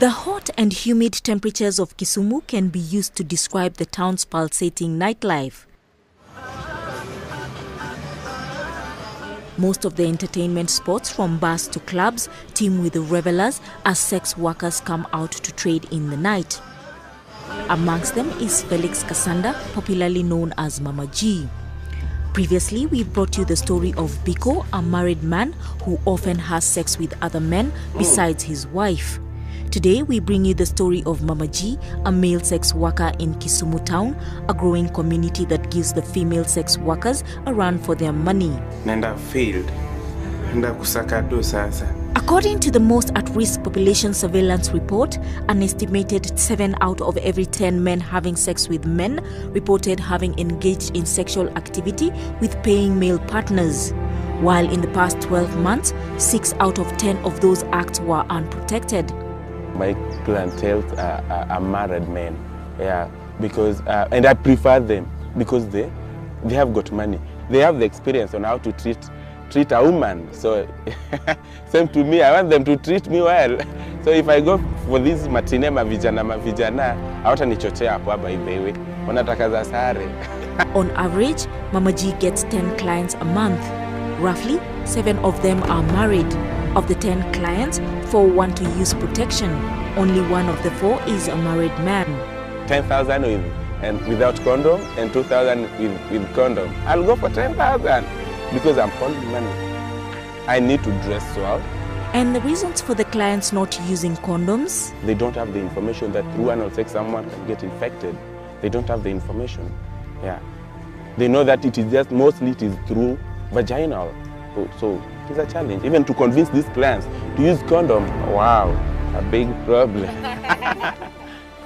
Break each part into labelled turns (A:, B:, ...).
A: The hot and humid temperatures of Kisumu can be used to describe the town's pulsating nightlife. Most of the entertainment spots, from bars to clubs, teem with revelers as sex workers come out to trade in the night. Amongst them is Felix Kasanda, popularly known as Mama G. Previously, we brought you the story of Biko, a married man who often has sex with other men besides his wife. Today, we bring you the story of Mama G, a male sex worker in Kisumu town, a growing community that gives the female sex workers a run for their money. According to the most at-risk population surveillance report, an estimated 7 out of every 10 men having sex with men reported having engaged in sexual activity with paying male partners. While in the past 12 months, 6 out of 10 of those acts were unprotected.
B: My clientele are married men, because and I prefer them because they have got money. They have the experience on how to treat a woman. So same to me, I want them to treat me well. So if I go for this matine mavijana, hawatanichochea hapo by the way. Wanataka za sare.
A: On average, Mama G gets 10 clients a month. Roughly, 7 of them are married. Of the 10 clients, 4 want to use protection. Only 1 of the 4 is a married man.
B: 10,000 without condom and 2,000 with condom. I'll go for 10,000 because I'm holding money. I need to dress well.
A: And the reasons for the clients not using condoms?
B: They don't have the information that through anal sex someone can get infected. They don't have the information. They know that it is just mostly it is through vaginal. So it is a challenge. Even to convince these clients to use condom, wow, a big problem.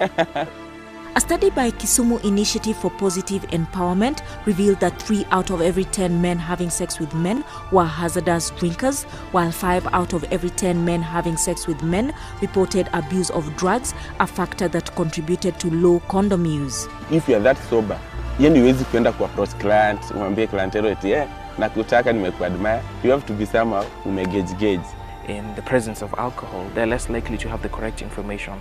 A: A study by Kisumu Initiative for Positive Empowerment revealed that 3 out of every 10 men having sex with men were hazardous drinkers, while 5 out of every 10 men having sex with men reported abuse of drugs, a factor that contributed to low condom use.
B: If you are that sober, you approach client, nakutaka nimekuadmire, you have to be somehow umegauge.
C: In the presence of alcohol, they're less likely to have the correct information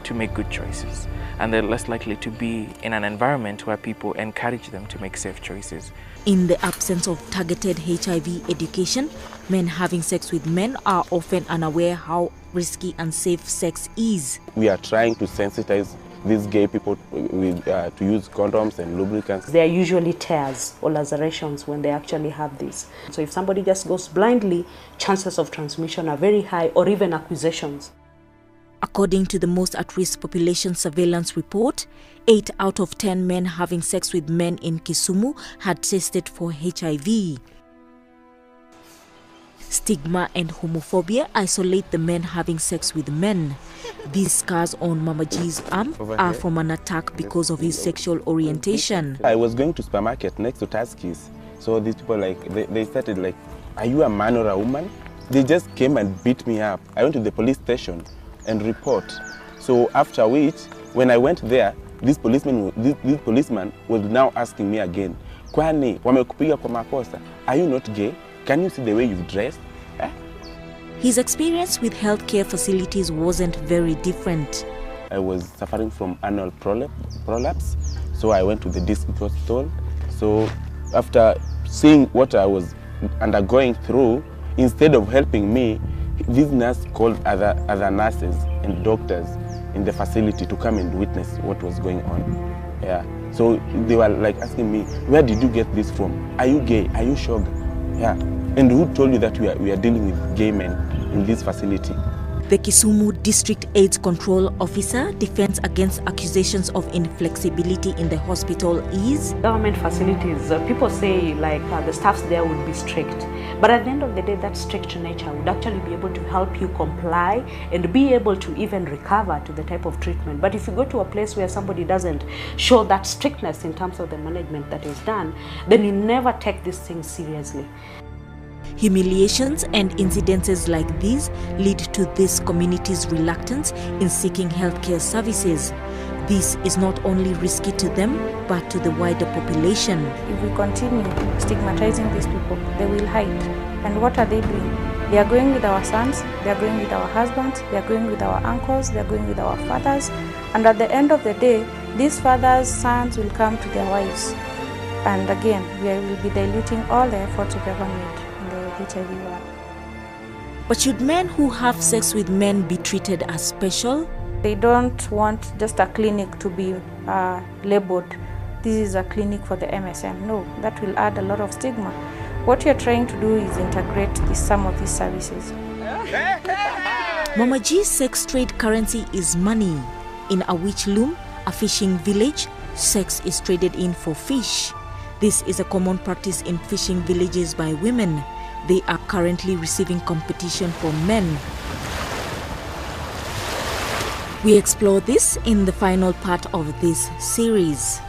C: to make good choices, and they're less likely to be in an environment where people encourage them to make safe choices.
A: In the absence of targeted HIV education, men having sex with men are often unaware how risky and safe sex is.
B: We are trying to sensitize these gay people to use condoms and lubricants.
D: There are usually tears or lacerations when they actually have this. So if somebody just goes blindly, chances of transmission are very high, or even accusations.
A: According to the most at-risk population surveillance report, 8 out of 10 men having sex with men in Kisumu had tested for HIV. Stigma and homophobia isolate the men having sex with men. These scars on Mama G's arm are from an attack because of his sexual orientation.
B: I was going to supermarket next to Tuskys. So these people, they started like, are you a man or a woman? They just came and beat me up. I went to the police station and report. So after which, when I went there, this policeman was now asking me again, kwani wamekupiga kwa makosa? Are you not gay? Can you see the way you've dressed?
A: His experience with healthcare facilities wasn't very different.
B: I was suffering from anal prolapse, so I went to the district hospital. So after seeing what I was undergoing through, instead of helping me, this nurse called other nurses and doctors in the facility to come and witness what was going on. So they were like asking me, where did you get this from? Are you gay? Are you shocked? And who told you that we are dealing with gay men in this facility?
A: The Kisumu District AIDS Control Officer defends against accusations of inflexibility in the hospital is...
D: Government facilities, people say the staffs there would be strict. But at the end of the day, that strict nature would actually be able to help you comply and be able to even recover to the type of treatment. But if you go to a place where somebody doesn't show that strictness in terms of the management that is done, then you never take these things seriously.
A: Humiliations and incidences like these lead to this community's reluctance in seeking healthcare services. This is not only risky to them, but to the wider population.
E: If we continue stigmatizing these people, they will hide. And what are they doing? They are going with our sons, they are going with our husbands, they are going with our uncles, they are going with our fathers. And at the end of the day, these fathers' sons will come to their wives. And again, we will be diluting all the efforts we've ever made in the HIV world.
A: But should men who have sex with men be treated as special?
E: They don't want just a clinic to be labeled, this is a clinic for the MSM. No, that will add a lot of stigma. What you're trying to do is integrate some of these services.
A: Mama G's sex trade currency is money. In Awich Loom, a fishing village, sex is traded in for fish. This is a common practice in fishing villages by women. They are currently receiving competition from men. We explore this in the final part of this series.